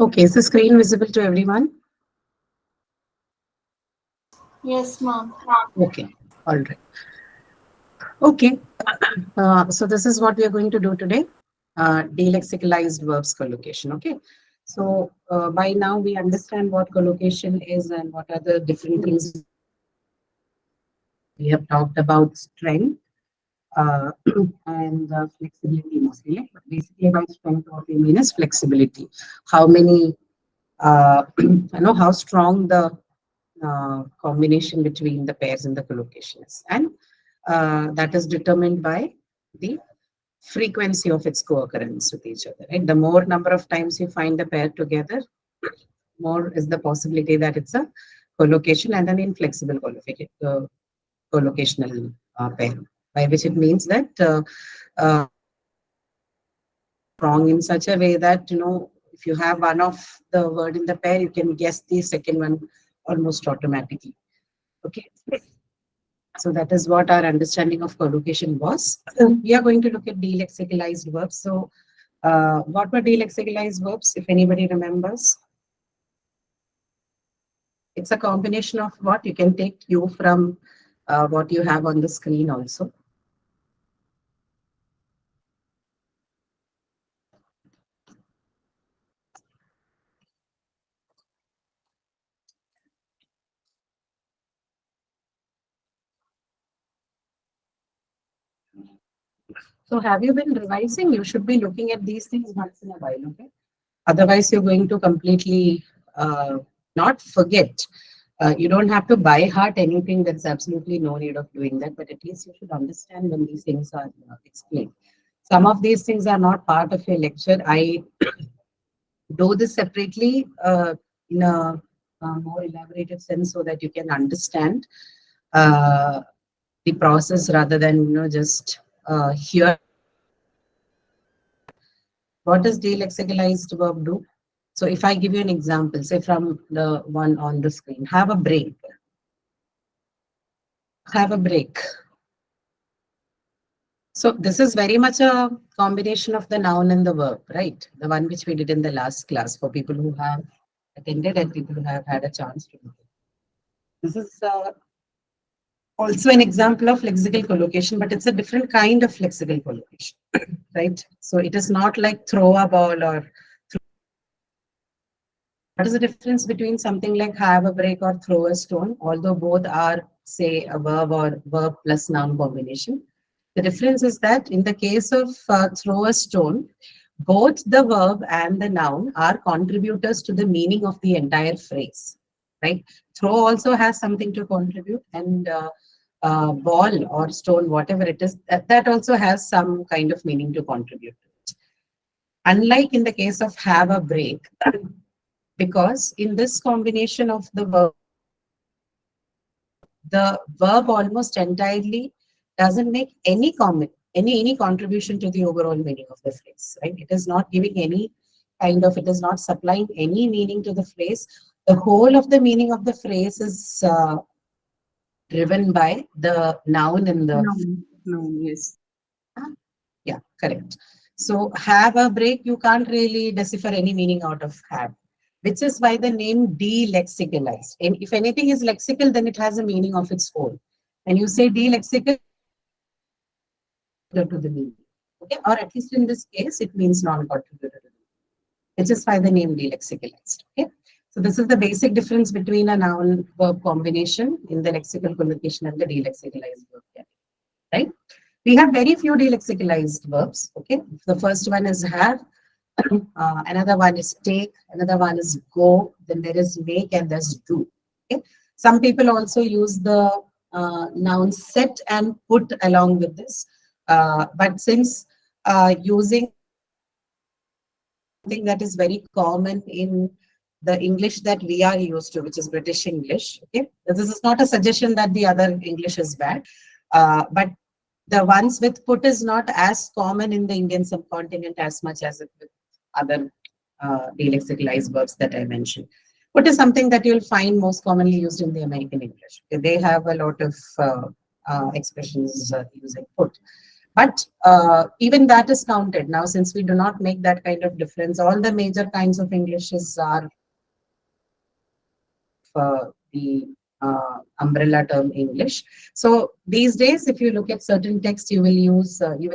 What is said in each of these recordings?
Okay, is the screen visible to everyone? Yes, ma'am. Okay, all right. Okay, so this is what we are going to do today, delexicalized verbs collocation. Okay, so by now we understand what collocation is and what are the different things we have talked about: strength uh, and flexibility mostly. But basically, by strength, what we mean is flexibility. How many, how strong the combination between the pairs in the collocation is, and that is determined by the frequency of its co-occurrence with each other. Right? The more number of times you find the pair together, more is the possibility that it's a collocation and an inflexible collocational pair, by which it means that uh, strong in such a way that, if you have one of the word in the pair, you can guess the second one almost automatically. Okay. So that is what our understanding of collocation was. We are going to look at delexicalized verbs. So what were delexicalized verbs, if anybody remembers? It's a combination of what you can take cue from what you have on the screen also. So have you been revising? You should be looking at these things once in a while, okay? Otherwise, you're going to completely not forget. You don't have to by heart anything. There's absolutely no need of doing that, but at least you should understand when these things are explained. Some of these things are not part of your lecture. I do this separately in a more elaborated sense so that you can understand uh, the process rather than just hear. What does delexicalized verb do? So if I give you an example, say from the one on the screen, have a break. Have a break. So this is very much a combination of the noun and the verb, right? The one which we did in the last class for people who have attended and people who have had a chance to do it. This is also an example of lexical collocation, but it's a different kind of lexical collocation, right? So it is not like throw a ball or what is the difference between something like have a break or throw a stone? Although both are, say, a verb or verb plus noun combination. The difference is that in the case of throw a stone, both the verb and the noun are contributors to the meaning of the entire phrase, right? Throw also has something to contribute, and ball or stone, whatever it is, that also has some kind of meaning to contribute to it. Unlike in the case of have a break, because in this combination of the verb almost entirely doesn't make any comment, any contribution to the overall meaning of the phrase, right? It is not giving any it is not supplying any meaning to the phrase. The whole of the meaning of the phrase is driven by the noun in the. No, no, yes. Yeah, correct. So have a break, you can't really decipher any meaning out of have, which is why the name delexicalized. And if anything is lexical, then it has a meaning of its own. And you say delexical to the meaning. Okay, or at least in this case, it means non-contributor, which is why the name delexicalized. Okay. So this is the basic difference between a noun verb combination in the lexical collocation and the delexicalized verb. Right? We have very few delexicalized verbs. Okay, the first one is have, another one is take, another one is go, then there is make, and there's do. Okay, some people also use the nouns set and put along with this, but since using something that is very common in the English that we are used to, which is British English. Okay, this is not a suggestion that the other English is bad, but the ones with put is not as common in the Indian subcontinent as much as it with other delexicalized verbs that I mentioned. Put is something that you'll find most commonly used in the American English. Okay, they have a lot of expressions using put. But even that is counted. Now, since we do not make that kind of difference, all the major kinds of Englishes are the umbrella term English. So these days, if you look at certain text, you will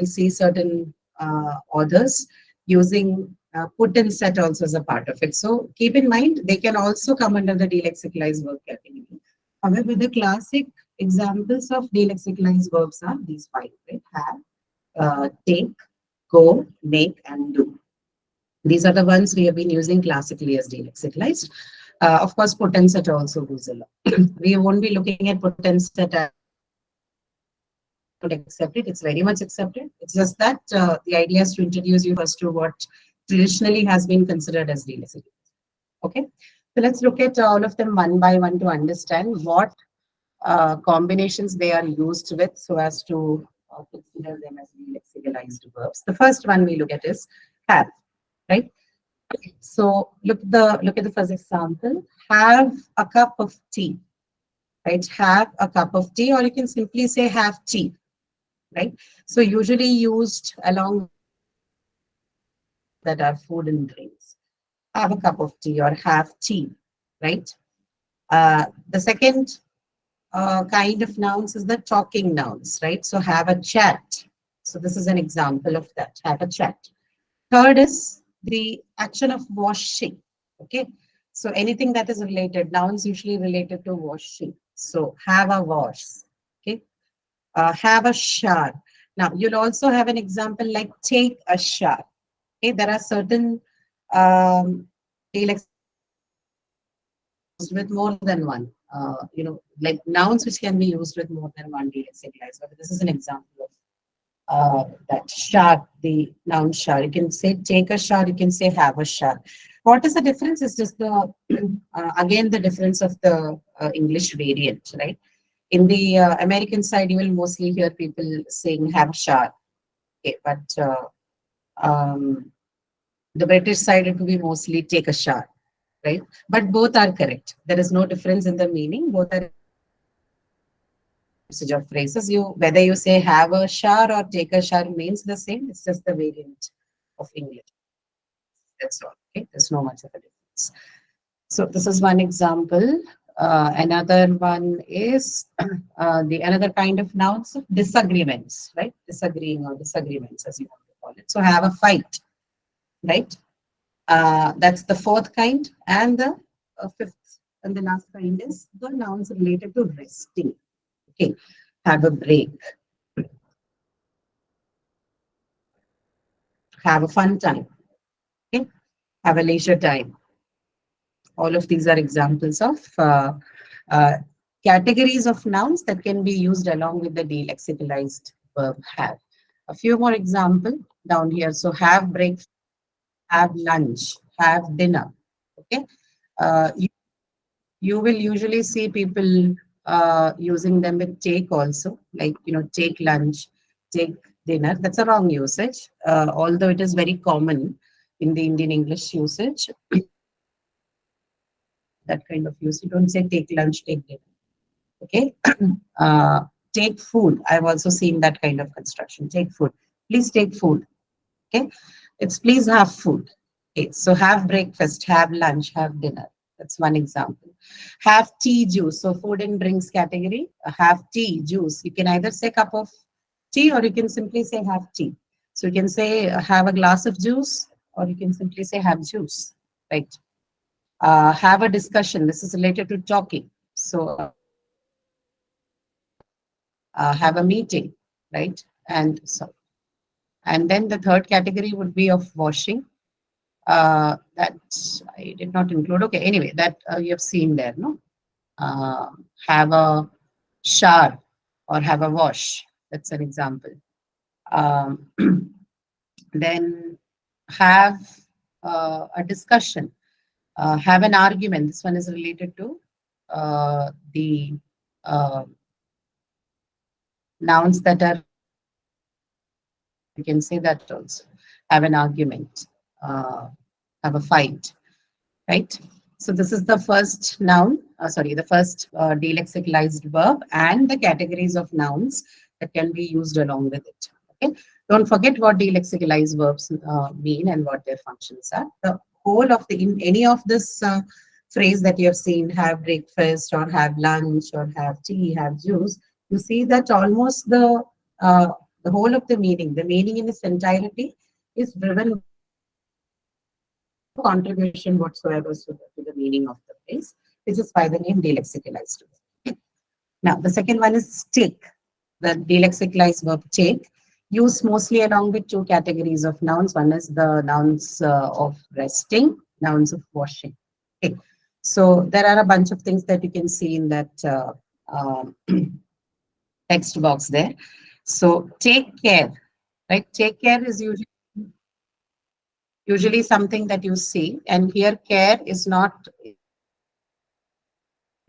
see certain authors using put and set also as a part of it. So keep in mind, they can also come under the delexicalized verb category. However, the classic examples of delexicalized verbs are these five, right? Have, take, go, make, and do. These are the ones we have been using classically as delexicalized. Of course, put and set also goes along. We won't be looking at put and set as would accept it. It's very much accepted. It's just that the idea is to introduce you first to what traditionally has been considered as delexicalized. Okay. So let's look at all of them one by one to understand what combinations they are used with so as to consider them as delexicalized verbs. The first one we look at is have, right? So look at the first example. Have a cup of tea, right? Have a cup of tea, or you can simply say have tea, right? So usually used along that are food and drinks. Have a cup of tea or have tea, right? The second kind of nouns is the talking nouns, right? So have a chat. So this is an example of that. Have a chat. Third is the action of washing. Okay. So anything that is related, nouns usually related to washing. So have a wash. Okay. Have a shower. Now you'll also have an example like take a shower. Okay. There are certain dialects with more than one. Like nouns which can be used with more than one delexicalized. But this is an example of that shower, the noun shower. You can say take a shower, you can say have a shower. What is the difference? It's just the, again, the difference of the English variant, right? In the American side, you will mostly hear people saying have a shower. Okay, but the British side, it will be mostly take a shower, right? But both are correct. There is no difference in the meaning. Both are usage of phrases. You whether you say have a shower or take a shower means the same. It's just the variant of English. That's all. Okay, there's no much of a difference. So this is one example. Another one is the another kind of nouns of disagreements, right? Disagreeing or disagreements, as you want to call it. So have a fight, right? That's the fourth kind, and the fifth and the last kind is the nouns related to resting. Okay, have a break, have a fun time, okay? Have a leisure time. All of these are examples of uh, categories of nouns that can be used along with the delexicalized verb have. A few more examples down here. So have breakfast, have lunch, have dinner. Okay. You will usually see people using them with take also, like, take lunch, take dinner. That's a wrong usage, although it is very common in the Indian English usage. That kind of use. You don't say take lunch, take dinner. Okay. uh, Take food. I've also seen that kind of construction. Take food. Please take food. Okay. It's please have food. Okay. So have breakfast, have lunch, have dinner. That's one example. Have tea, juice. So food and drinks category. Have tea, juice. You can either say cup of tea or you can simply say have tea. So you can say have a glass of juice or you can simply say have juice. Right. Have a discussion. This is related to talking. So have a meeting, right? And then the third category would be of washing. That I did not include. Okay, anyway, that you have seen there, no? Uh, have a shower or have a wash. That's an example. Um, then have a discussion, have an argument. This one is related to the uh, nouns that are, you can say that also. Have an argument, have a fight, right? So this is the first noun, the first delexicalized verb and the categories of nouns that can be used along with it. Okay, don't forget what delexicalized verbs mean and what their functions are. The whole of the in any of this phrase that you have seen, have breakfast or have lunch or have tea, have juice, you see that almost uh, the whole of the meaning in its entirety is driven by the delexicalized verbs. There is no contribution whatsoever to the meaning of the phrase, which is why the name delexicalized. Now, the second one is take, the delexicalized verb take, used mostly along with two categories of nouns. One is the nouns of resting, nouns of washing. Okay. So there are a bunch of things that you can see in that um, text box there. So take care, right? Take care is usually something that you see, and here care is not, is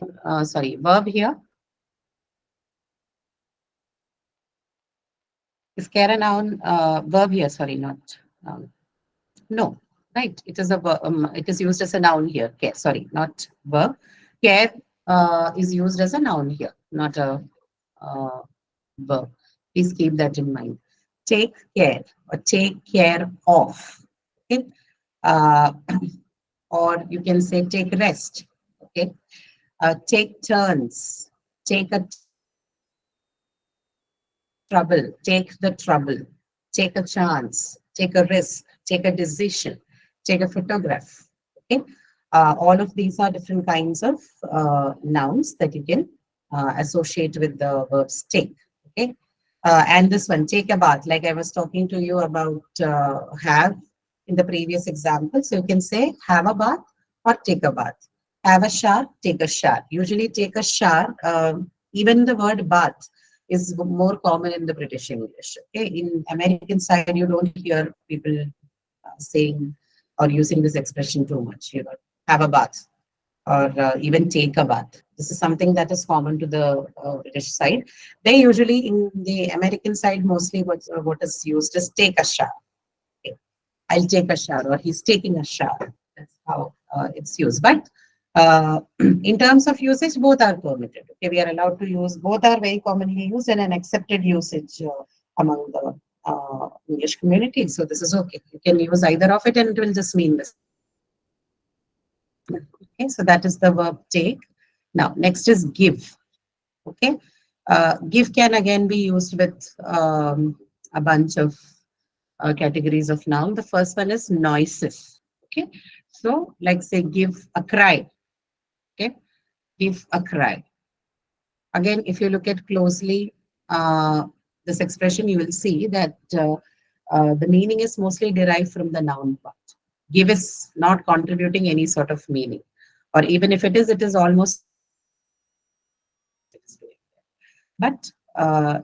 care a noun, sorry, verb here? Is care a noun, verb here? Sorry, not noun. No, right. It is a it is used as a noun here. Care, sorry, not verb. Care is used as a noun here, not a uh, verb. Please keep that in mind. Take care or take care of. Okay. Uh, or you can say take rest. Okay. Take turns. Take a turn. Trouble. Take the trouble. Take a chance. Take a risk. Take a decision. Take a photograph. Okay. All of these are different kinds of nouns that you can associate with the verbs take. Okay. And this one, take a bath, like I was talking to you about have in the previous example. So you can say have a bath or take a bath. Have a shower, take a shower. Usually take a shower. Even the word bath is more common in the British English. Okay, in American side, you don't hear people saying or using this expression too much. You know, have a bath or even take a bath. This is something that is common to the British side. They usually in the American side mostly what is used is take a shower. Okay. I'll take a shower or he's taking a shower. That's how it's used. But in terms of usage, both are permitted. Okay, we are allowed to use both are very commonly used and an accepted usage among the English community. So this is okay. You can use either of it and it will just mean the same. Okay, so that is the verb take. Now, next is give. Okay, give can again be used with a bunch of categories of noun. The first one is noises. Okay, so like say give a cry. Okay, give a cry. Again, if you look at closely this expression, you will see that the meaning is mostly derived from the noun part. Give is not contributing any sort of meaning, or even if it is almost but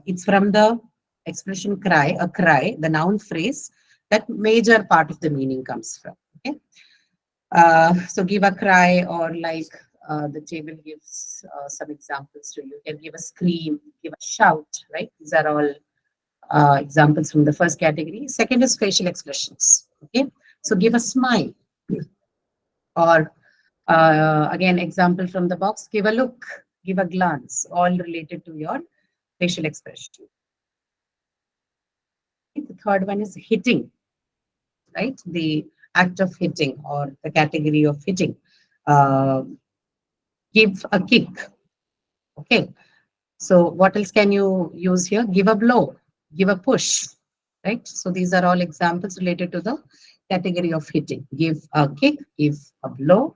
it's from the expression cry, a cry, the noun phrase, that major part of the meaning comes from. Okay. So give a cry or like the table gives some examples to you. You can give a scream, give a shout, right? These are all examples from the first category. Second is facial expressions. Okay. So give a smile or again, example from the box, give a look, give a glance, all related to your facial expression. The third one is hitting, right? The act of hitting or the category of hitting. Uh, give a kick. Okay. So what else can you use here? Give a blow, give a push, right? So these are all examples related to the category of hitting. Give a kick, give a blow,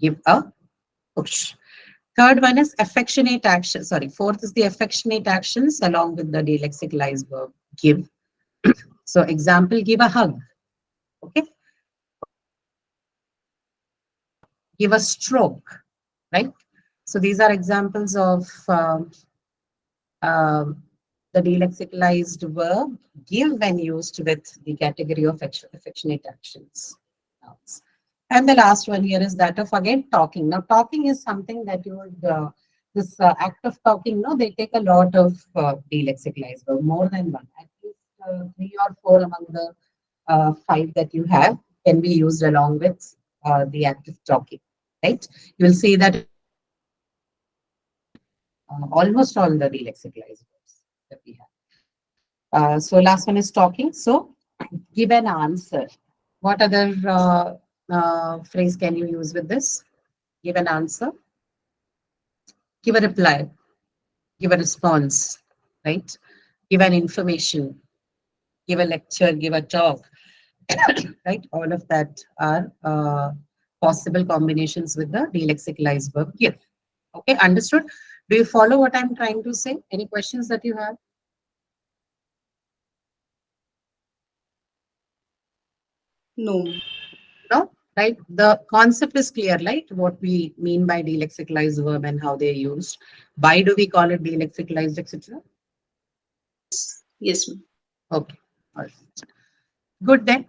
give a push. Third one is affectionate action. Sorry, fourth is the affectionate actions along with the delexicalized verb give. So example, give a hug. Okay. Give a stroke, right? So these are examples of um, the delexicalized verb give when used with the category of affectionate actions. Nouns. And the last one here is that of again talking. Now, talking is something that you would, this act of talking, no, they take a lot of delexicalized verb, more than one. At least three or four among the five that you have can be used along with the act of talking, right? You will see that almost all the delexicalized verbs that we have. So last one is talking. So give an answer. What other phrase can you use with this? Give an answer, give a reply, give a response, right? Give an information, give a lecture, give a talk, right? All of that are possible combinations with the delexicalized verb give. Okay, understood? Do you follow what I'm trying to say? Any questions that you have? No. No? Right? The concept is clear, right? What we mean by delexicalized verb and how they're used. Why do we call it delexicalized, etc.? Yes, ma'am. Okay. All right. Good then.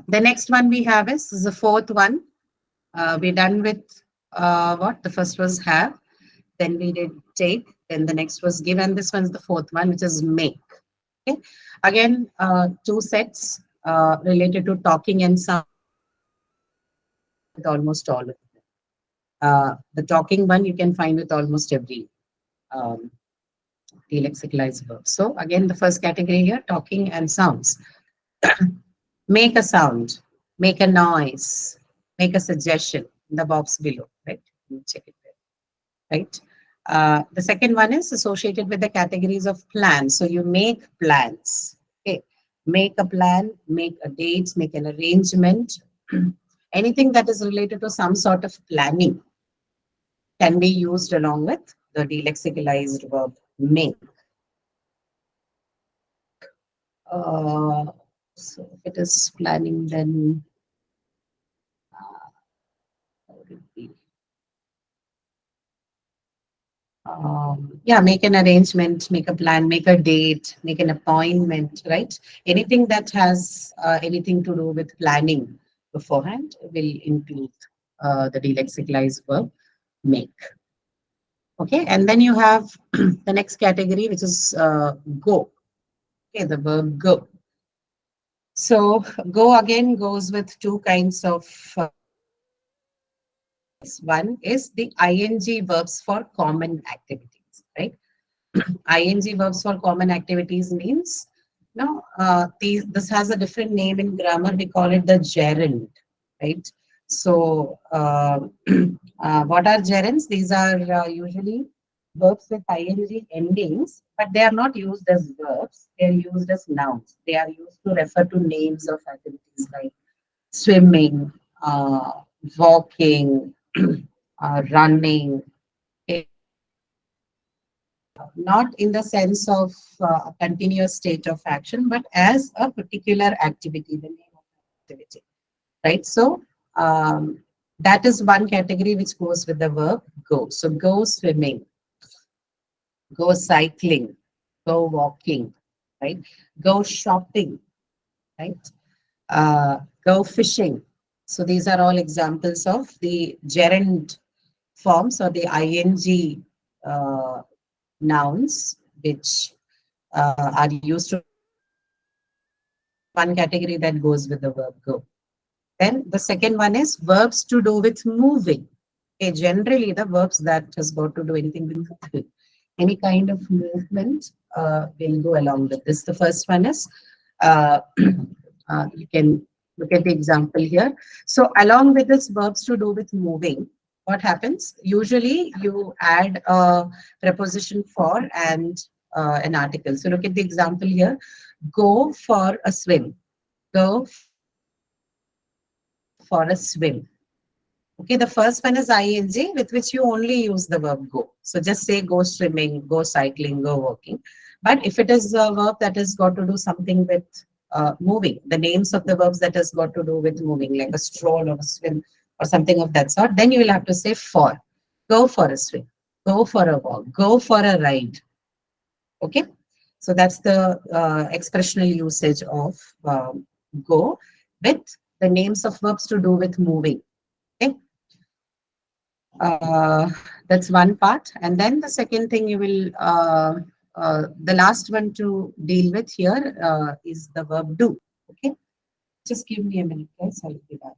The next one we have is the fourth one. We're done with what? The first was have, then we did take, then the next was give, and this one's the fourth one, which is make. Okay. Again, two sets related to talking and sound with almost all of them. The talking one you can find with almost every um, delexicalized verb. So again, the first category here, talking and sounds. Make a sound, make a noise, make a suggestion in the box below, right? You check it there, right? The second one is associated with the categories of plans. So you make plans. Okay. Make a plan, make a date, make an arrangement. Anything that is related to some sort of planning can be used along with the delexicalized verb make. Uh, so if it is planning, then how would it be? Yeah, make an arrangement, make a plan, make a date, make an appointment, right? Anything that has anything to do with planning beforehand will include the delexicalized verb make. Okay, and then you have the next category, which is go. Okay, the verb go. So go again goes with two kinds of one is the ing verbs for common activities, right? ing verbs for common activities means no, this has a different name in grammar. We call it the gerund, right? So, what are gerunds? These are usually verbs with ing endings, but they are not used as verbs. They are used as nouns. They are used to refer to names of activities like swimming, walking, running, not in the sense of a continuous state of action, but as a particular activity, the name of the activity, right? So that is one category which goes with the verb go. So go swimming, go cycling, go walking, right? Go shopping, right? Go fishing. So these are all examples of the gerund forms or the ing uh, nouns which are used to one category that goes with the verb go. Then the second one is verbs to do with moving. Okay, generally the verbs that has got to do anything with moving. Any kind of movement will go along with this. The first one is you can look at the example here. So along with this verbs to do with moving, what happens? Usually you add a preposition for and an article. So look at the example here. Go for a swim. Go for a swim. Okay, the first one is ing with which you only use the verb go. So just say go swimming, go cycling, go walking. But if it is a verb that has got to do something with moving, the names of the verbs that has got to do with moving, like a stroll or a swim or something of that sort, then you will have to say for. Go for a swim, go for a walk, go for a ride. Okay, so that's the expressional usage of go with the names of verbs to do with moving. Okay, that's one part. And then the second thing you will, the last one to deal with here is the verb do. Okay, just give me a minute, guys. I'll be back.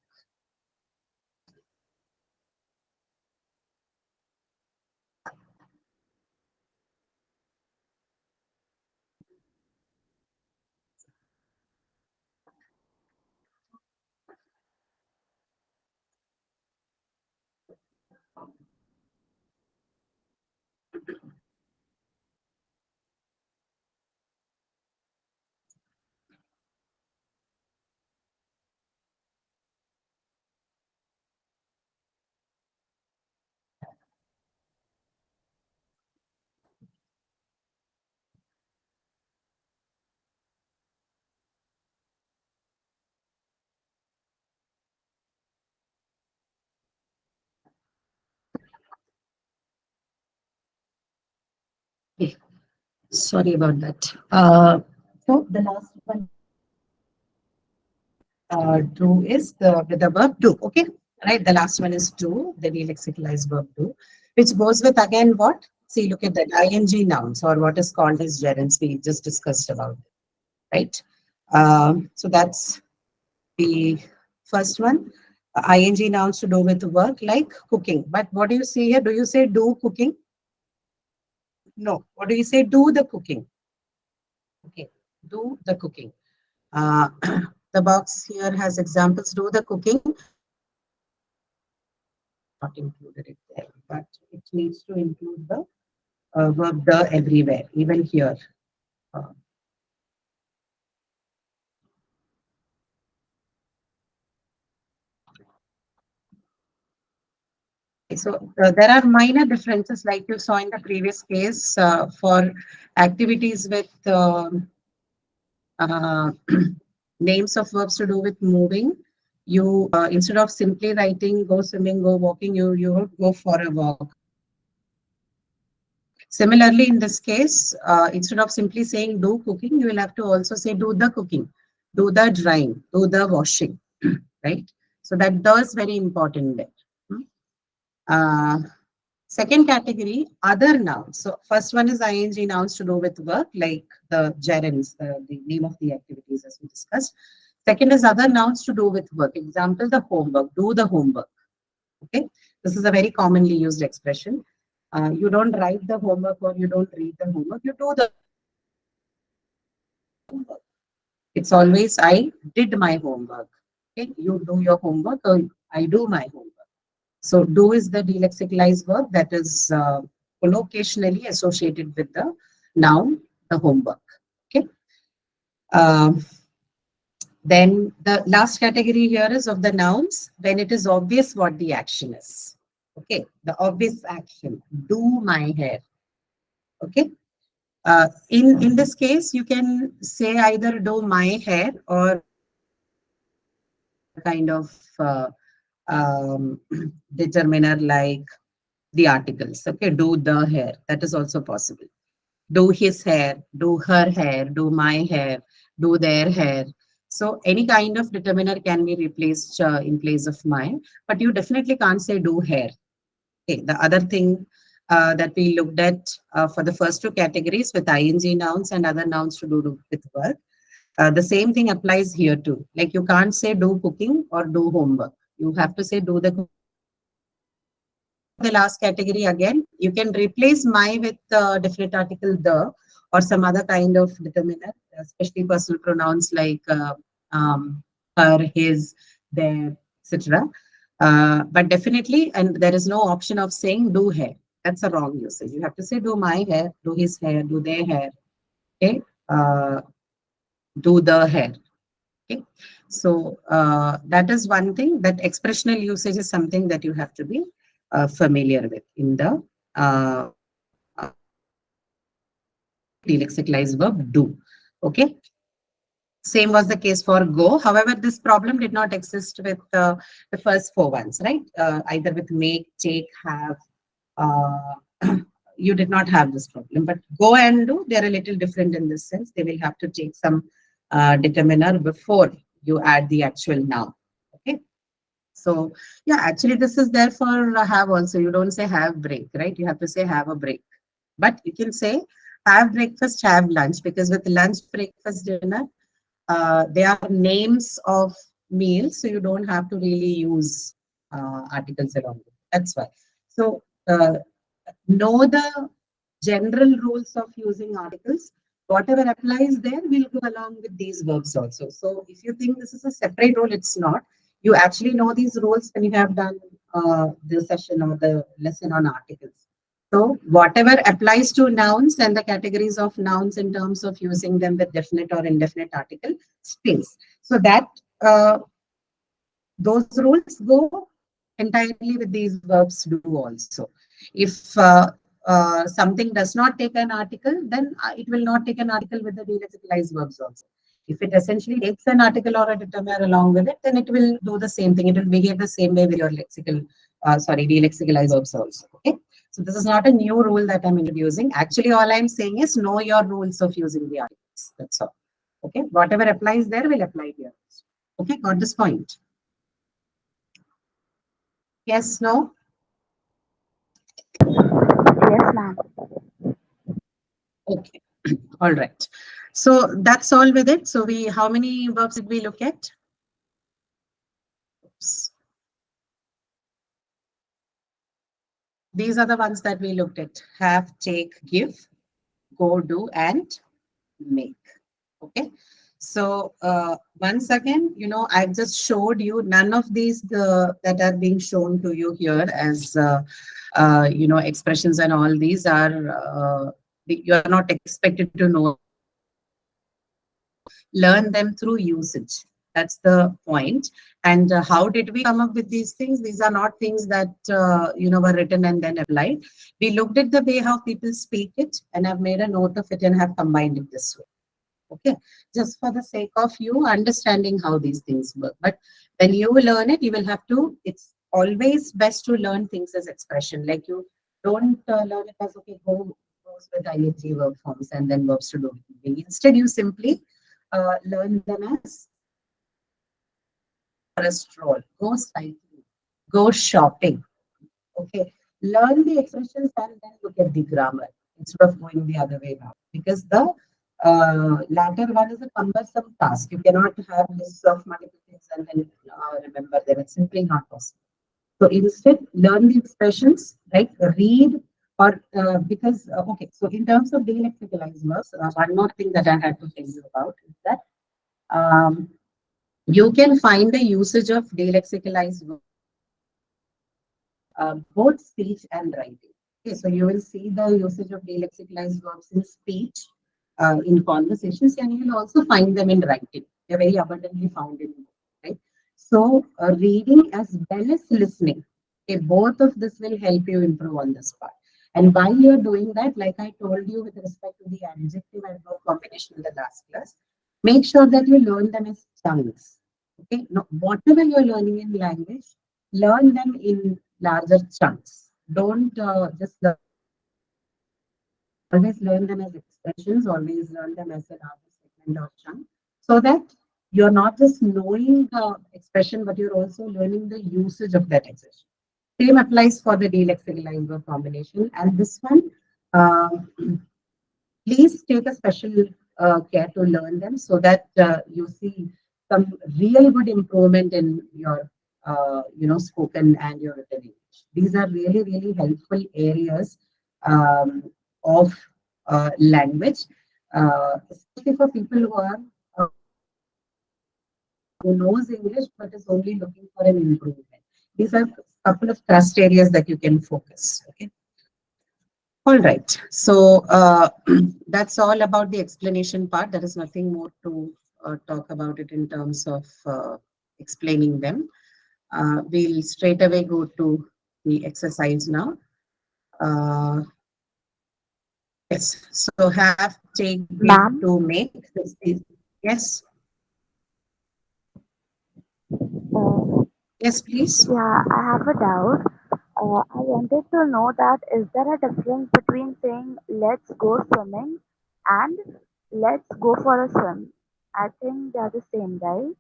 Sorry about that. So the last one do is the with the verb do. Okay, right. The last one is do, the delexicalized verb do, which goes with again what? See, look at that ing nouns or what is called as gerunds. We just discussed about it, right? So that's the first one. Ing nouns to do with work like cooking. But what do you see here? Do you say do cooking? No. What do you say? Do the cooking. Okay. Do the cooking. Uh, the box here has examples. Do the cooking. Not included it there, but it needs to include the verb the everywhere, even here. Uh, so there are minor differences, like you saw in the previous case for activities with uh, names of verbs to do with moving. You instead of simply writing go swimming, go walking, you would go for a walk. Similarly, in this case, instead of simply saying do cooking, you will have to also say do the cooking, do the drying, do the washing, right? So that does very important there. Hmm. Uh, Second category, other nouns. So first one is ing nouns to do with work, like the gerunds, the name of the activities as we discussed. Second is other nouns to do with work. Example, the homework, do the homework. Okay, this is a very commonly used expression. You don't write the homework or you don't read the homework, you do the homework. It's always I did my homework. Okay, you do your homework or I do my homework. So do is the delexicalized verb that is collocationally associated with the noun, the homework. Okay. Um, then the last category here is of the nouns when it is obvious what the action is. Okay, the obvious action, do my hair. Okay. In this case, you can say either do my hair or kind of um, determiner like the articles. Okay, do the hair. That is also possible. Do his hair, do her hair, do my hair, do their hair. So any kind of determiner can be replaced in place of my, but you definitely can't say do hair. Okay, the other thing that we looked at for the first two categories with ing nouns and other nouns to do with work, the same thing applies here too. Like you can't say do cooking or do homework. You have to say do the last category again. You can replace my with definite article the or some other kind of determiner, especially personal pronouns like her, his, their, etc. But definitely, and there is no option of saying do hair. That's a wrong usage. You have to say do my hair, do his hair, do their hair. Okay, do the hair. Okay, so that is one thing. That expressional usage is something that you have to be familiar with in the uh, delexicalized verb do. Okay, same was the case for go. However, this problem did not exist with the first four ones, right? Either with make, take, have. Uh, you did not have this problem, but go and do, they're a little different in this sense. They will have to take some determiner before you add the actual noun. Okay. So yeah, actually this is there for have also. You don't say have break, right? You have to say have a break. But you can say have breakfast, have lunch, because with lunch, breakfast, dinner, they are names of meals, so you don't have to really use articles along with it. That's why. So know the general rules of using articles. Whatever applies there will go along with these verbs also. So if you think this is a separate rule, it's not. You actually know these rules when you have done the session or the lesson on articles. So whatever applies to nouns and the categories of nouns in terms of using them with definite or indefinite article stays. So that those rules go entirely with these verbs do also. If something does not take an article, then it will not take an article with the delexicalized verbs also. If it essentially takes an article or a determiner along with it, then it will do the same thing. It will behave the same way with your delexicalized verbs also. Okay. So this is not a new rule that I'm introducing. Actually, all I'm saying is know your rules of using the articles. That's all. Okay. Whatever applies there will apply here. Okay. Got this point? Yes, no? Yes, ma'am. Okay. All right. So that's all with it. So how many verbs did we look at? Oops. These are the ones that we looked at: have, take, give, go, do, and make. Okay. So once again, I've just showed you none of these that are being shown to you here as expressions, and all these are you are not expected to know. Learn them through usage. That's the point. And how did we come up with these things? These are not things that were written and then applied. We looked at the way how people speak it, and I've made a note of it and have combined it this way. Okay, just for the sake of you understanding how these things work. But when you learn it, you will have to. It's always best to learn things as expression. Like you don't learn it as okay, goes with ing verb forms and then verbs to do. Instead, you simply learn them as for a stroll, go cycling, go shopping. Okay, learn the expressions and then look at the grammar instead of going the other way around. Because the latter one is a cumbersome task. You cannot have lists of multiple things and then remember them. It's simply not possible. So instead, learn the expressions, right? Read or because okay. So in terms of delexicalized verbs, one more thing that I had to tell you about is that um, you can find the usage of delexicalized verbs, both speech and writing. Okay, so you will see the usage of delexicalized verbs in speech, in conversations, and you will also find them in writing. They're very abundantly found in book, right? So reading as well as listening. Okay, both of this will help you improve on this part. And while you're doing that, like I told you with respect to the adjective and verb combination in the last class, make sure that you learn them as chunks. Okay, now whatever you're learning in language, learn them in larger chunks. Don't just always learn them as expressions, always learn them as a larger segment or chunk, so that you're not just knowing the expression, but you're also learning the usage of that expression. Same applies for the delexicalized verb combination. And this one, uh, please take a special care to learn them so that you see some real good improvement in your spoken and your written English. These are really really helpful areas um, of language, especially for people uh, who knows English but is only looking for an improvement. These are a couple of trust areas that you can focus. Okay. All right. So that's all about the explanation part. There is nothing more to talk about it in terms of explaining them. We'll straight away go to the exercise now. Uh, yes. So have, take, give, Ma'am, to, make. Yes. uh, Yes, please. yeah, I have a doubt. I wanted to know that is there a difference between saying let's go swimming and let's go for a swim? I think they are the same, right?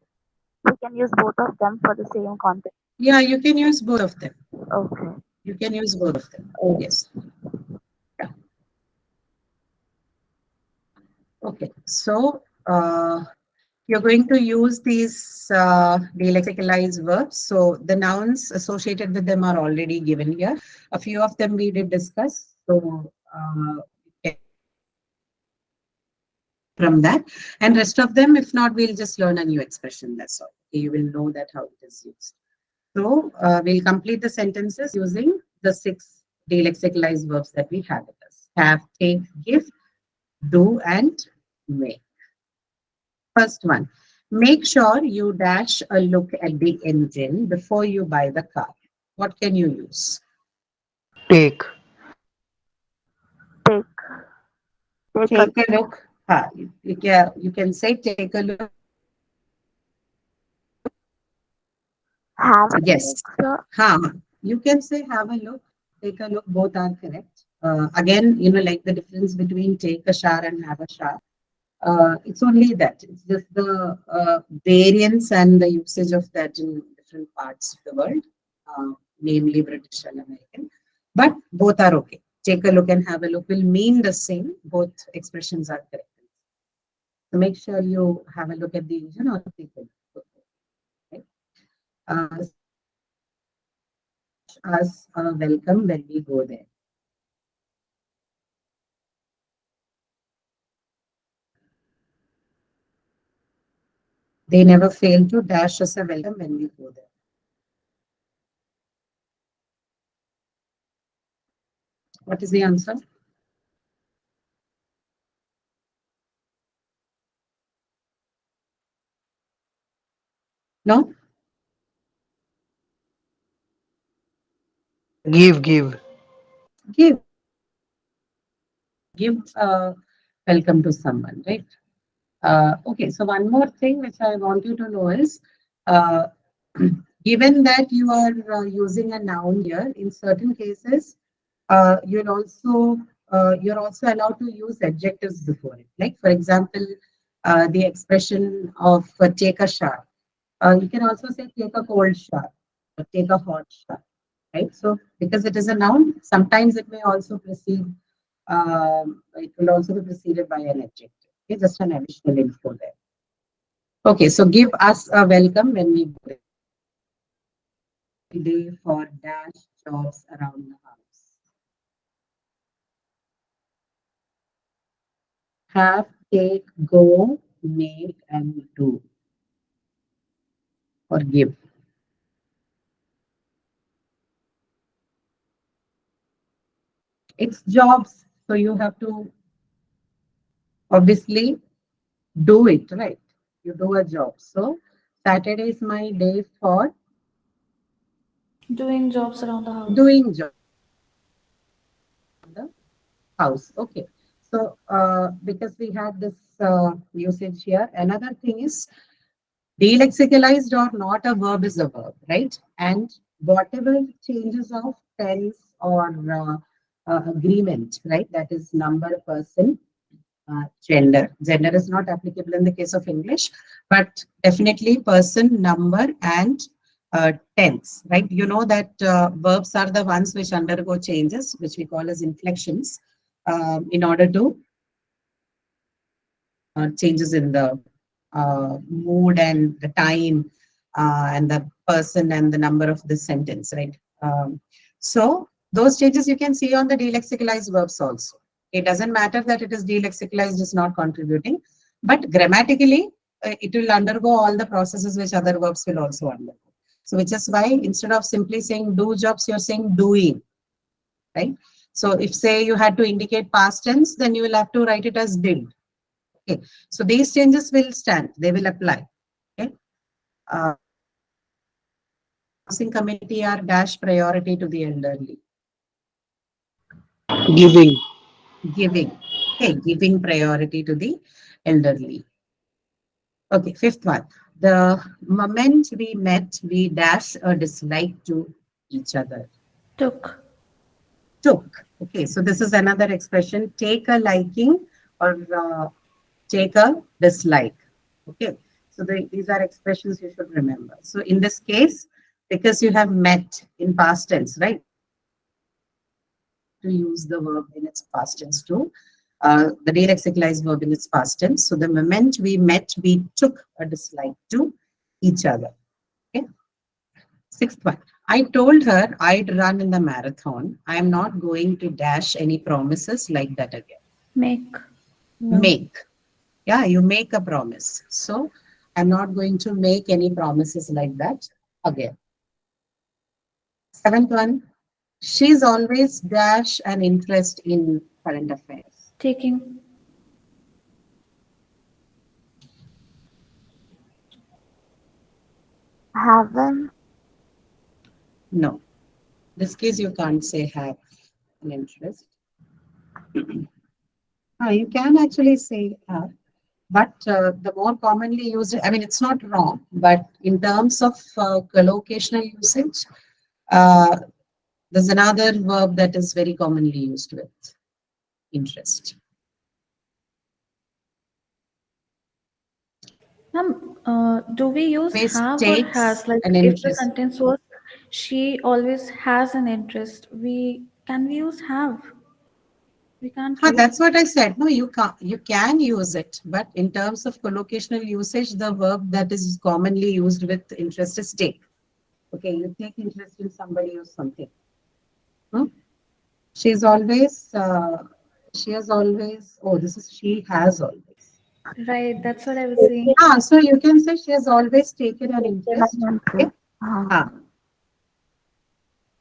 We can use both of them for the same context. Yeah, you can use both of them. Okay. You can use both of them. Yes. Yeah. Okay. So you're going to use these delexicalized verbs. So the nouns associated with them are already given here. A few of them we did discuss. So from that, and rest of them, if not, we'll just learn a new expression. That's all. You will know that how it is used. So we'll complete the sentences using the 6 delexicalized verbs that we have with us: have, take, give, do, and make. First one, make sure you dash a look at the engine before you buy the car. What can you use? Take. Take, take a Take a look. You can say take a look. have a Yes. look, sir. Ha. You can say have a look. take a look, both are correct. Again, like the difference between take a shower and have a shower. It's only that. It's just the variance and the usage of that in different parts of the world, namely British and American. But both are okay. Take a look and have a look will mean the same. Both expressions are correct. So make sure you have a look at the engine or take a look. Okay? Us welcome when we go there. They never fail to dash us a welcome when we go there. What is the answer? No? Give. Give. Give welcome to someone, right? Okay, so one more thing which I want you to know is, uh, given that you are using a noun here, in certain cases, you're also allowed to use adjectives before it. Like, for example, the expression of take a shower. You can also say take a cold shower or take a hot shower, right? So, because it is a noun, sometimes it may also precede. It will also be preceded by an adjective. Okay, just an additional info there. Okay, so give us a welcome when we go day for dash jobs around the house. Have, take, go, make, and do, or give. It's jobs, so you have to obviously do it, right? You do a job. So Saturday is my day for Doing jobs around the house. doing job in the house. Okay. So because we have this usage here, another thing is delexicalized or not a verb is a verb, right? And whatever changes of tense or agreement, right? That is number, person, gender. Gender is not applicable in the case of English, but definitely person, number, and tense, right? You know that verbs are the ones which undergo changes, which we call as inflections, in order to changes in the mood and the time and the person and the number of the sentence, right? So those changes you can see on the delexicalized verbs also. It doesn't matter that it is delexicalized, is not contributing, but grammatically it will undergo all the processes which other verbs will also undergo. So which is why instead of simply saying do jobs, you're saying doing, right? So if say you had to indicate past tense, then you will have to write it as did. Okay, so these changes will stand, they will apply. Okay, housing committee are dash priority to the elderly. Giving. Giving, okay, giving priority to the elderly. Okay, fifth one. The moment we met, we dash a dislike to each other. Took. Took. Okay, so this is another expression. Take a liking or take a dislike. Okay, so these are expressions you should remember. So in this case, because you have met in past tense, right? To use the verb in its past tense too. The delexicalized verb in its past tense. So the moment we met, we took a dislike to each other. Okay. Sixth one. I told her I'd run in the marathon. I am not going to dash any promises like that again. Make. Make. Yeah, you make a promise. So I'm not going to make any promises like that again. Seventh one. She's always dash an interest in current affairs. Taking. Haven't. No. This case you can't say have an interest. You can actually say have, but the more commonly used, I mean, it's not wrong, but in terms of collocational usage, uh, There's another verb that is very commonly used with interest. Ma'am, do we use Always have or takes has? Like an if the interest. sentence was she always has an interest, we use have? We can't use. That's what I said. No, you can't. You can use it, but in terms of collocational usage, the verb that is commonly used with interest is take. Okay, you take interest in somebody or something. Hmm? She's always. She has always. Oh, this is she has always. Right, that's what I was saying. So you can say she has always taken an Taken an interest. Okay. interest. Ah,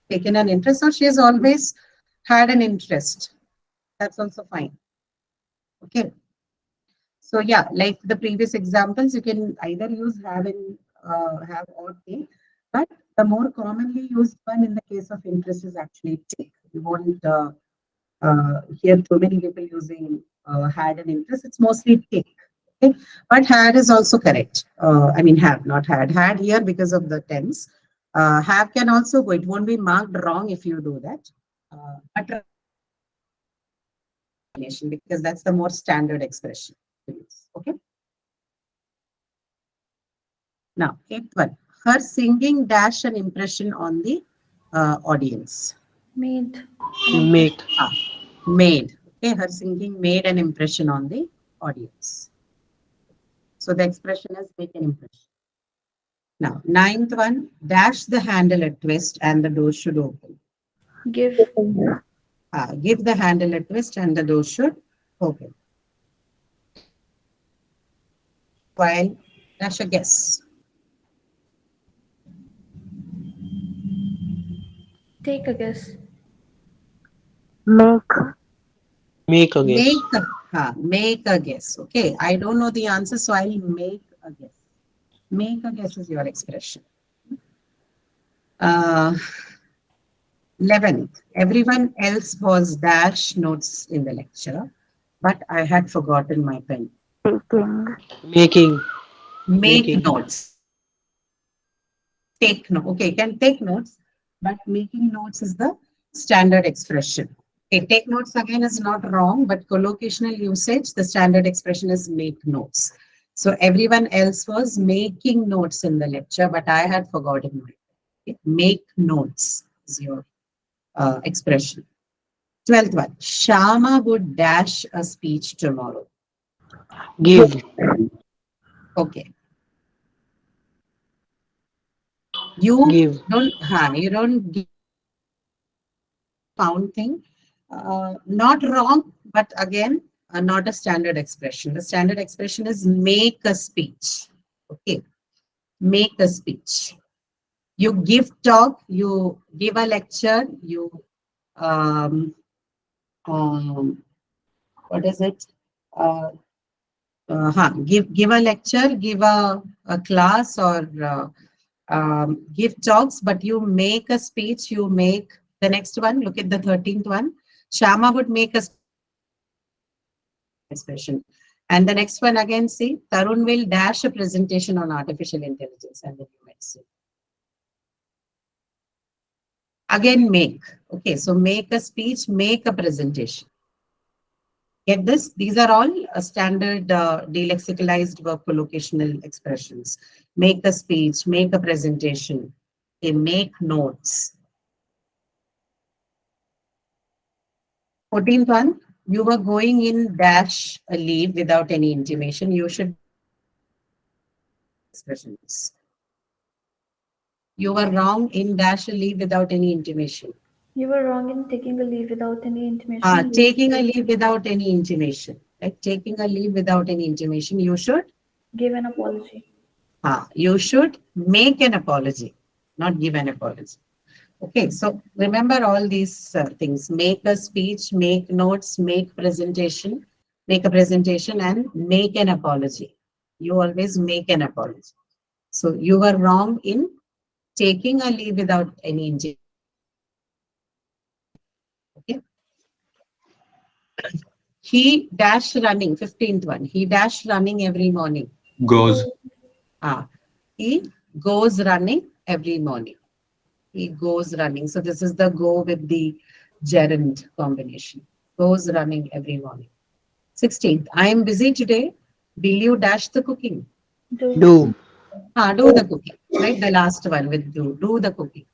taken an interest, or she has always had an interest. That's also fine. Okay. So yeah, like the previous examples, you can either use have or take, but the more commonly used one in the case of interest is actually take. You won't hear too many people using had an interest. It's mostly take. Okay, but had is also correct. I mean have, not had. Had here because of the tense. Have can also go. It won't be marked wrong if you do that. But because that's the more standard expression to use. Okay. Now, eighth one. Her singing dash an impression on the audience. Made an impression. Make. Ah, made. Okay, her singing made an impression on the audience. So the expression is make an impression. Now, ninth one. Dash the handle a twist and the door should open. Give. Give the handle a twist and the door should open. While dash a guess. Take a guess. Make. Make a guess. Make a guess. Okay, I don't know the answer, so I'll make a guess. Make a guess is your expression. 11th, everyone else was dash notes in the lecture, but I had forgotten my pen. Taking. Making. Make Making. notes. Take note. Okay, you can take notes, but making notes is the standard expression. Okay, take notes again is not wrong, but collocational usage, the standard expression is make notes. So everyone else was making notes in the lecture, but I had forgotten my pen. Okay, make notes is your expression. 12th one. Shama would dash a speech tomorrow. Give. Okay. You Give. don't give found thing. Not wrong, but again, not a standard expression. The standard expression is make a speech. Okay. Make a speech. You give talk, you give a lecture, you um, what is it? Uh, give a lecture, give a class, or give talks, but you make a speech, you make the next one. Look at the 13th one. Shama would make a expression. And the next one again, see, Tarun will dash a presentation on artificial intelligence and the new medicine. Again, make. Okay, so make a speech, make a presentation. Get this? These are all standard delexicalized verb collocational expressions. Make a speech, make a presentation, okay, make notes. 14th one, you were going in dash a leave without any intimation. You should expressions. You were wrong in dash a leave without any intimation. You were wrong in taking a leave without any intimation. You Taking a should leave without any intimation. Like taking a leave without any intimation. You should give an apology. you should make an apology, not give an apology. Okay, so remember all these things. Make a speech, make notes, make make a presentation, and make an apology. You always make an apology. So you were wrong in taking a leave without any injury. Okay. He dash running, 15th one. He dash running every morning. Goes. He goes running every morning. He goes running. So this is the go with the gerund combination. Goes running every morning. 16th. I am busy today. Will you dash the cooking? Do. Do. Do the cooking. Right? The last one with do. Do the cooking.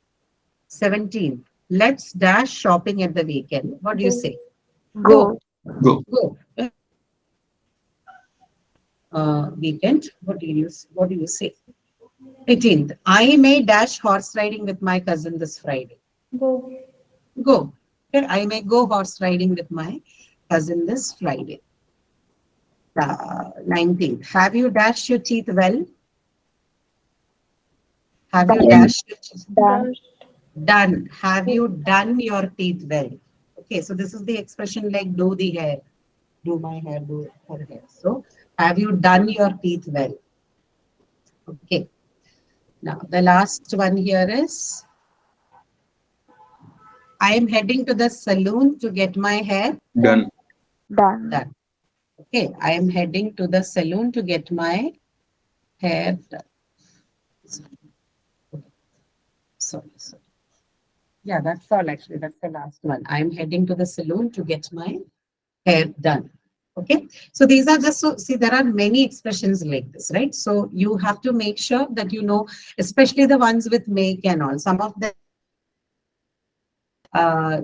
17th. Let's dash shopping at the weekend. What do you Go. say? Go. Go. Go. Go. Weekend. What do you say? 18th. I may dash horse riding with my cousin this Friday. Go. Go. Okay, I may go horse riding with my cousin this Friday. 19th. Have you dashed your teeth well? Have you Done. dashed your teeth? Done. Brushed. Done. Have Go. you done your teeth well? Okay, so this is the expression like do the hair, do my hair, do her hair. So, have you done your teeth well? Okay. Now, the last one here is I am heading to the saloon to get my hair Done. Done. done. Okay, I am heading to the saloon to get my hair done. Sorry. Yeah, that's all actually. That's the last one. I'm heading to the saloon to get my hair done. Okay, so these are just so see, there are many expressions like this, right? So you have to make sure that you know, especially the ones with make and all. Some of them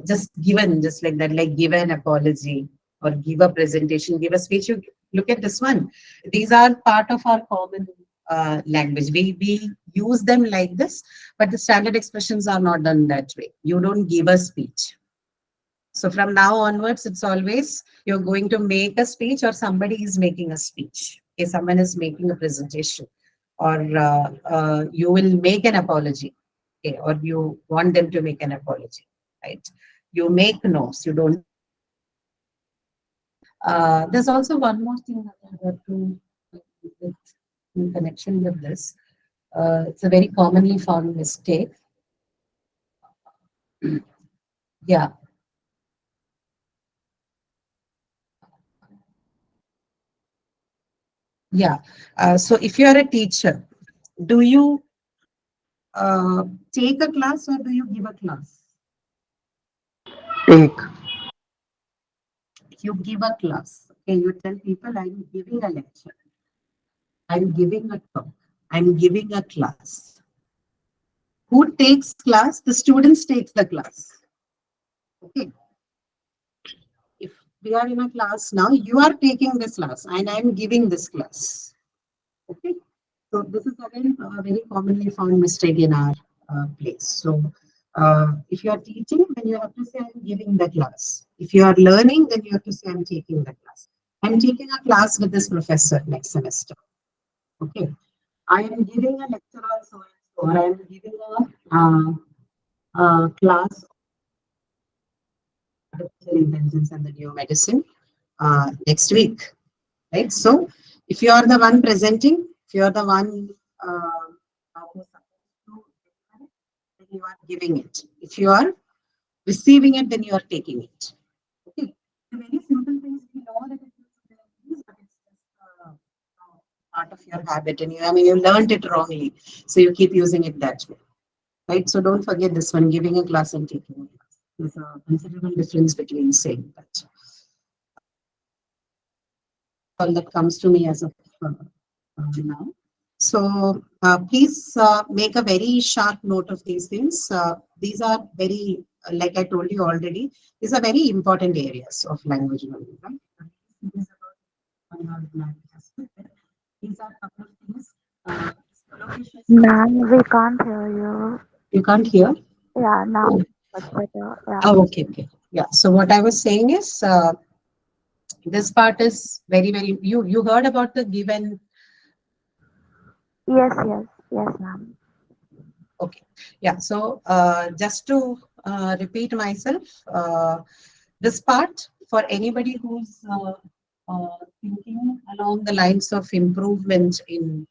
just given, just like that, like give an apology or give a presentation, give a speech. You look at this one. These are part of our common language. We use them like this, but the standard expressions are not done that way. You don't give a speech. So from now onwards, it's always you're going to make a speech or somebody is making a speech. Okay, someone is making a presentation, or you will make an apology, okay, or you want them to make an apology, right? You make notes. You don't. There's also one more thing that I have to with, in connection with this. It's a very commonly found mistake. Yeah, yeah. So if you are a teacher, do you uh, take a class or do you give a class? Take. You give a class. Okay, you tell people I'm giving a lecture, I'm giving a talk, I'm giving a class. Who takes class? The students takes the class. Okay. If we are in a class now, you are taking this class and I'm giving this class. Okay. So this is again a very commonly found mistake in our place. So if you are teaching, then you have to say I'm giving the class. If you are learning, then you have to say I'm taking the class. I'm taking a class with this professor next semester. Okay. I am giving a lecture on so and so, or I am giving a class on artificial intelligence and the new medicine next week. Right. So if you are the one presenting, if you are the one who's supposed to, then you are giving it. If you are receiving it, then you are taking it. Okay. The very simple things we know that it is there, but it's just part of your habit, and you learned it wrongly, so you keep using it that way, right? So don't forget this one: giving a class and taking a class. There's a considerable difference between saying that. All that comes to me as of now. So please make a very sharp note of these things. These are very, like I told you already, these are very important areas of language learning, right? These are about language aspect. These are a couple of things. Collocation is something Ma'am, we can't hear you. you can't hear. Yeah, now Oh, much better. Yeah. okay. Yeah. So what I was saying is, this part is very, very. You heard about the given. Yes, ma'am. Okay. Yeah. So just to repeat myself, this part for anybody who's thinking along the lines of improvement in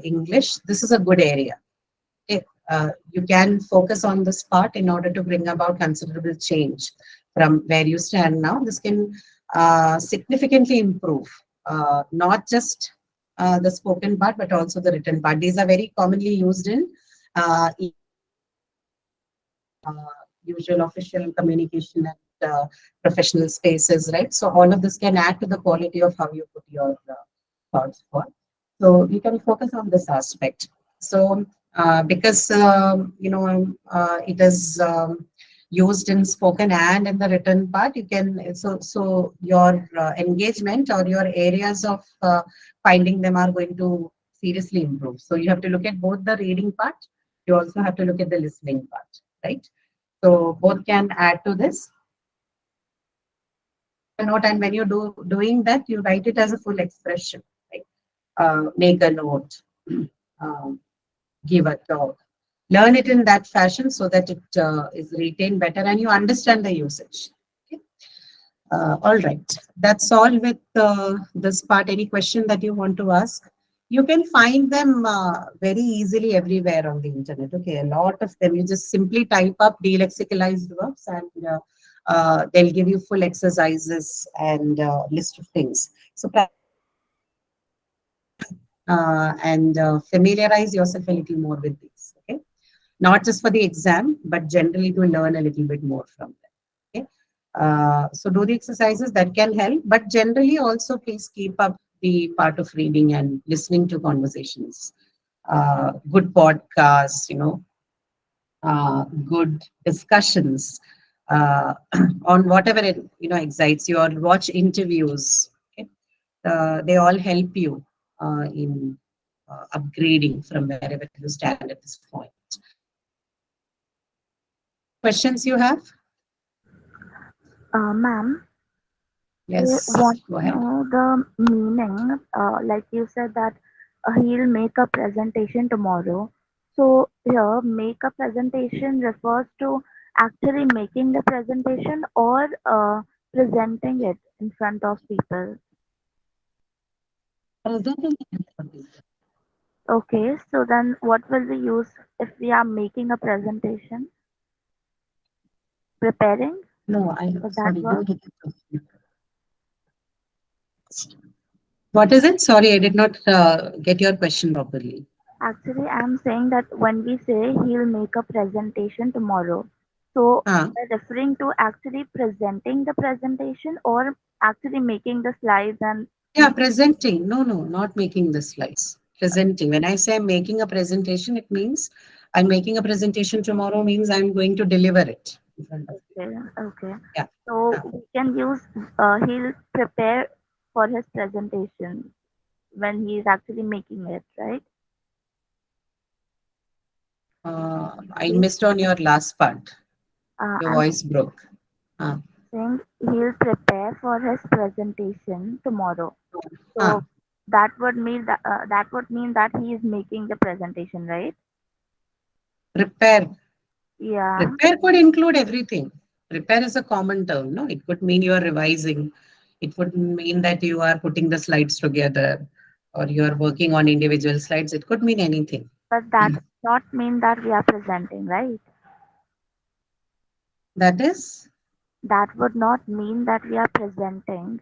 English, this is a good area. Okay. You can focus on this part in order to bring about considerable change from where you stand now. This can significantly improve not just the spoken part, but also the written part. These are very commonly used in usual official communication and professional spaces, right? So all of this can add to the quality of how you put your thoughts forth. So you can focus on this aspect. So because it is used in spoken and in the written part, you can so your engagement or your areas of finding them are going to seriously improve. So you have to look at both the reading part. You also have to look at the listening part, right? So both can add to this note, and when you doing that, you write it as a full expression, right? Make a note, um, give a talk, learn it in that fashion so that it is retained better and you understand the usage. Okay? All right, that's all with this part. Any question that you want to ask? You can find them very easily everywhere on the internet. Okay, a lot of them. You just simply type up delexicalized verbs and they'll give you full exercises and list of things. So and familiarize yourself a little more with these. Okay, not just for the exam, but generally to learn a little bit more from them. Okay, so do the exercises that can help, but generally also please keep up the part of reading and listening to conversations, good podcasts, good discussions on whatever excites you, or watch interviews. Okay? They all help you in upgrading from wherever you stand at this point. Questions you have? Ma'am, I Yes, want go to ahead. know the meaning. Like you said that he'll make a presentation tomorrow. So here, make a presentation refers to actually making the presentation or presenting it in front of people. Okay, so then what will we use if we are making a presentation? Preparing? No, I Does that sorry, work? didn't get the question. What is it? Sorry, I did not get your question properly. Actually, I'm saying that when we say he'll make a presentation tomorrow, so Ah, we're referring to actually presenting the presentation or actually making the slides and yeah, presenting. No, no, not making the slides. Presenting. When I say I'm making a presentation, it means I'm making a presentation tomorrow means I'm going to deliver it in front of you. okay, okay. Yeah. So Ah. we can use he'll prepare for his presentation when he's actually making it, right? I He's, missed on your last part. Your I'm voice broke. Ah, saying he'll prepare for his presentation tomorrow. ah. So that would mean that he is making the presentation, right? Prepare. Yeah, Prepare could include everything. Prepare is a common term, no? It could mean you are revising. It would mean that you are putting the slides together or you are working on individual slides. It could mean anything. but that does not mean that we are presenting, right? That is, That would not mean that we are presenting.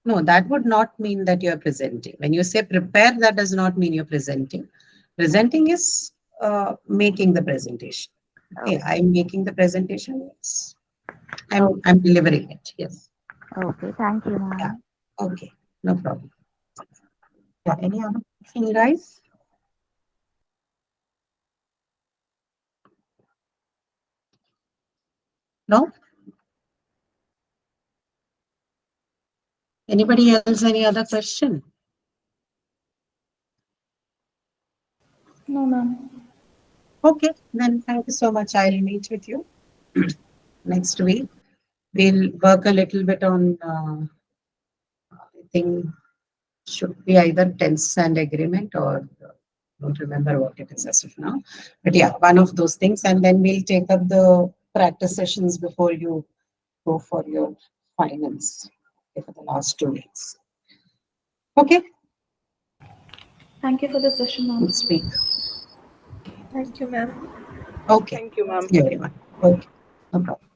no, that would not mean that you are presenting. When you say prepare, that does not mean you're presenting. Presenting is making the presentation. Oh, Okay, I'm making the presentation. Yes. oh, I'm delivering it. Yes. okay, thank you, Yeah. ma'am. Okay. No problem. Yeah. Any other question, guys? No? Anybody else? Any other question? No, ma'am. Okay. Then thank you so much. I'll meet with you next week. We'll work a little bit on, I think, should be either tense and agreement or don't remember what it is as of now. But yeah, one of those things. And then we'll take up the practice sessions before you go for your finals, okay, for the last 2 weeks. Okay, Thank you for the session, ma'am. next week. Thank you, ma'am. Okay, Thank you, ma'am. see you everyone. Okay, no problem.